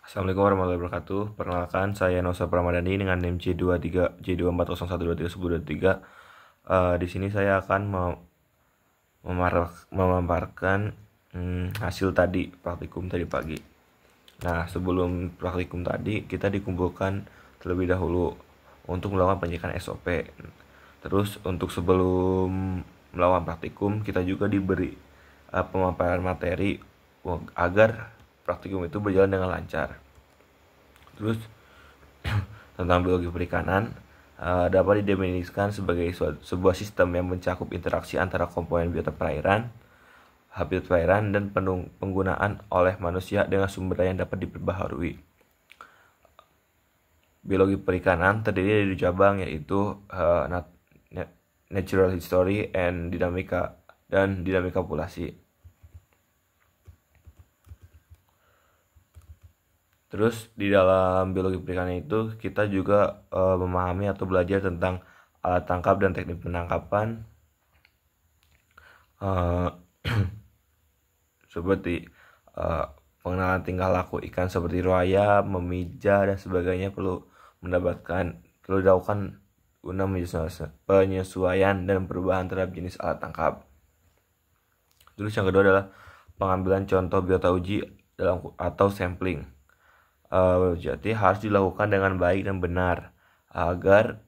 Assalamualaikum warahmatullahi wabarakatuh. Perkenalkan, saya Nosa Pramadani dengan NIM J23J2401231023. Di sini saya akan memaparkan hasil tadi praktikum tadi pagi. Nah, sebelum praktikum tadi kita dikumpulkan terlebih dahulu untuk melakukan pengecekan SOP. Terus untuk sebelum melakukan praktikum kita juga diberi pemaparan materi agar praktikum itu berjalan dengan lancar. Terus tentang biologi perikanan dapat didefinisikan sebagai sebuah sistem yang mencakup interaksi antara komponen biota perairan, habitat perairan, dan penggunaan oleh manusia dengan sumber daya yang dapat diperbaharui. Biologi perikanan terdiri dari 2 cabang, yaitu natural history and dinamika populasi. Terus di dalam biologi perikanan itu kita juga memahami atau belajar tentang alat tangkap dan teknik penangkapan, seperti pengenalan tingkah laku ikan seperti roaya, memija, dan sebagainya perlu dilakukan guna penyesuaian dan perubahan terhadap jenis alat tangkap. Terus yang kedua adalah pengambilan contoh biota uji atau sampling. Jadi harus dilakukan dengan baik dan benar agar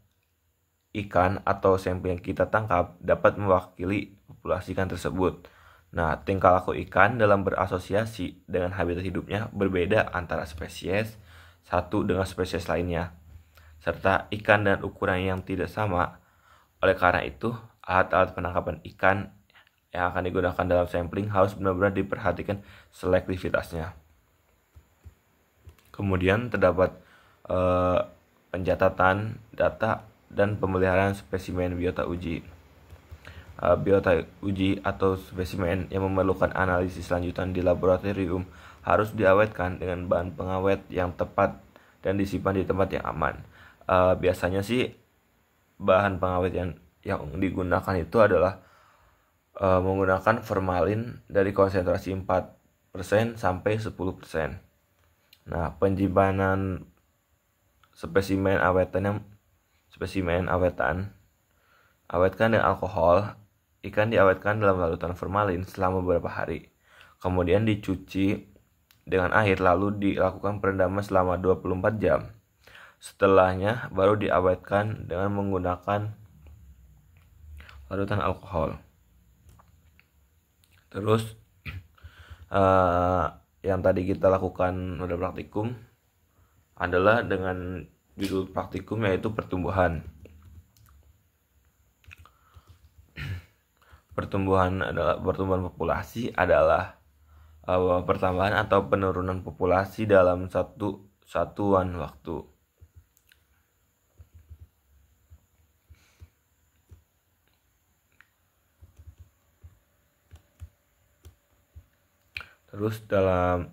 ikan atau sampel yang kita tangkap dapat mewakili populasi ikan tersebut. Nah, tingkah laku ikan dalam berasosiasi dengan habitat hidupnya berbeda antara spesies satu dengan spesies lainnya, serta ikan dan ukuran yang tidak sama. Oleh karena itu, alat-alat penangkapan ikan yang akan digunakan dalam sampling harus benar-benar diperhatikan selektivitasnya. Kemudian terdapat pencatatan data dan pemeliharaan spesimen biota uji. Biota uji atau spesimen yang memerlukan analisis lanjutan di laboratorium harus diawetkan dengan bahan pengawet yang tepat dan disimpan di tempat yang aman. Biasanya sih bahan pengawet yang digunakan itu adalah menggunakan formalin dari konsentrasi 4% sampai 10%. Nah, penyimpanan spesimen awetan awetkan dengan alkohol. Ikan diawetkan dalam larutan formalin selama beberapa hari. Kemudian dicuci dengan air lalu dilakukan perendaman selama 24 jam. Setelahnya baru diawetkan dengan menggunakan larutan alkohol. Terus yang tadi kita lakukan pada praktikum adalah dengan judul praktikum yaitu pertumbuhan. Pertumbuhan populasi adalah pertambahan atau penurunan populasi dalam satu satuan waktu. Terus dalam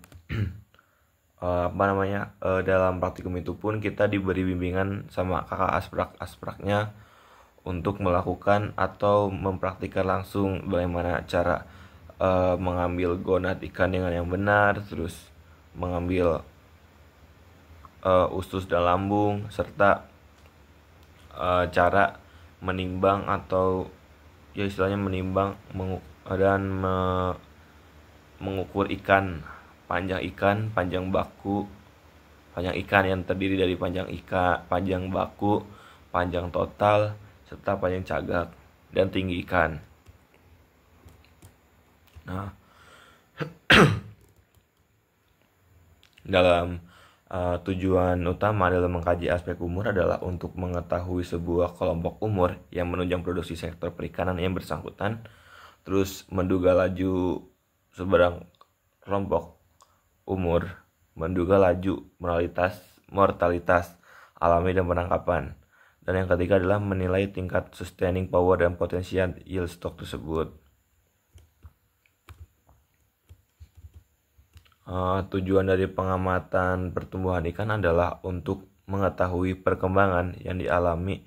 dalam praktikum itu pun kita diberi bimbingan sama kakak aspraknya untuk melakukan atau mempraktikkan langsung bagaimana cara mengambil gonad ikan dengan yang benar, terus mengambil usus dan lambung, serta cara menimbang atau ya istilahnya menimbang dan mengukur ikan, panjang ikan yang terdiri dari panjang baku, panjang total, serta panjang cagak dan tinggi ikan. Nah, dalam tujuan utama dalam mengkaji aspek umur adalah untuk mengetahui sebuah kelompok umur yang menunjang produksi sektor perikanan yang bersangkutan, terus menduga laju seberang kelompok umur, menduga laju mortalitas alami dan penangkapan. Dan yang ketiga adalah menilai tingkat sustaining power dan potensial yield stock tersebut. Tujuan dari pengamatan pertumbuhan ikan adalah untuk mengetahui perkembangan yang dialami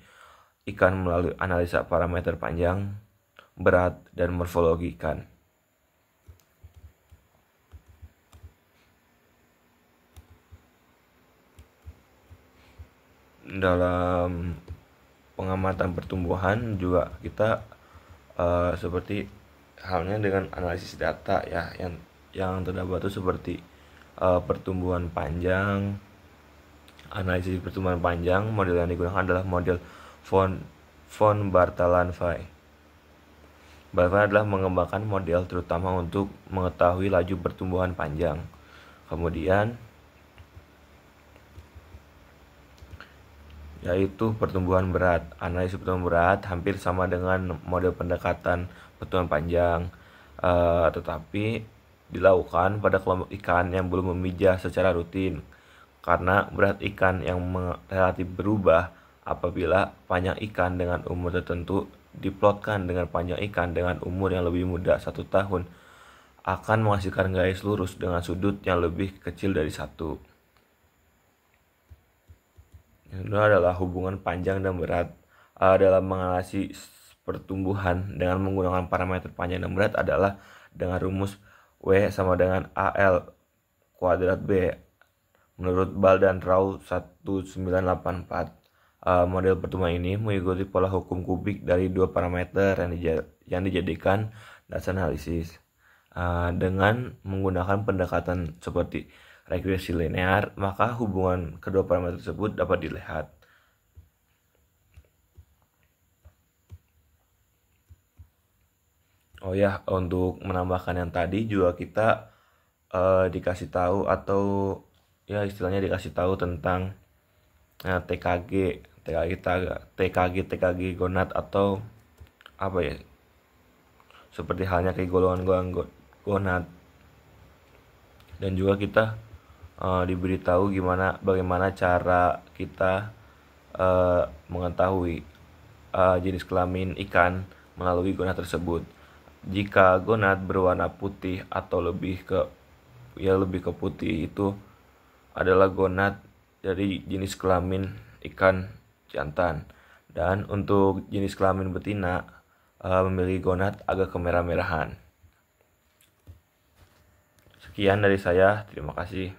ikan melalui analisa parameter panjang, berat, dan morfologi ikan. dalam pengamatan pertumbuhan juga kita seperti halnya dengan analisis data ya, yang terdapat itu seperti pertumbuhan panjang. Analisis pertumbuhan panjang, model yang digunakan adalah model von Bartalanffy. Bartalanffy adalah mengembangkan model terutama untuk mengetahui laju pertumbuhan panjang. Kemudian yaitu pertumbuhan berat. Analisis pertumbuhan berat hampir sama dengan model pendekatan pertumbuhan panjang, tetapi dilakukan pada kelompok ikan yang belum memijah secara rutin, karena berat ikan yang relatif berubah apabila panjang ikan dengan umur tertentu diplotkan dengan panjang ikan dengan umur yang lebih muda 1 tahun akan menghasilkan garis lurus dengan sudut yang lebih kecil dari 1. Itu adalah hubungan panjang dan berat dalam menganalisis pertumbuhan dengan menggunakan parameter panjang dan berat adalah dengan rumus W sama dengan AL kuadrat B menurut Ball dan Rao 1984. Model pertumbuhan ini mengikuti pola hukum kubik dari 2 parameter yang dijadikan dasar analisis. Dengan menggunakan pendekatan seperti regresi linear, maka hubungan kedua parameter tersebut dapat dilihat. Oh ya, untuk menambahkan yang tadi juga kita dikasih tahu atau ya istilahnya dikasih tahu tentang TKG gonad atau apa ya, seperti halnya kayak golongan-golongan gonad, dan juga kita diberitahu bagaimana cara kita mengetahui jenis kelamin ikan melalui gonad tersebut. Jika gonad berwarna putih atau lebih ke putih, itu adalah gonad dari jenis kelamin ikan jantan, dan untuk jenis kelamin betina memiliki gonad agak kemerah-merahan. Sekian dari saya, terima kasih.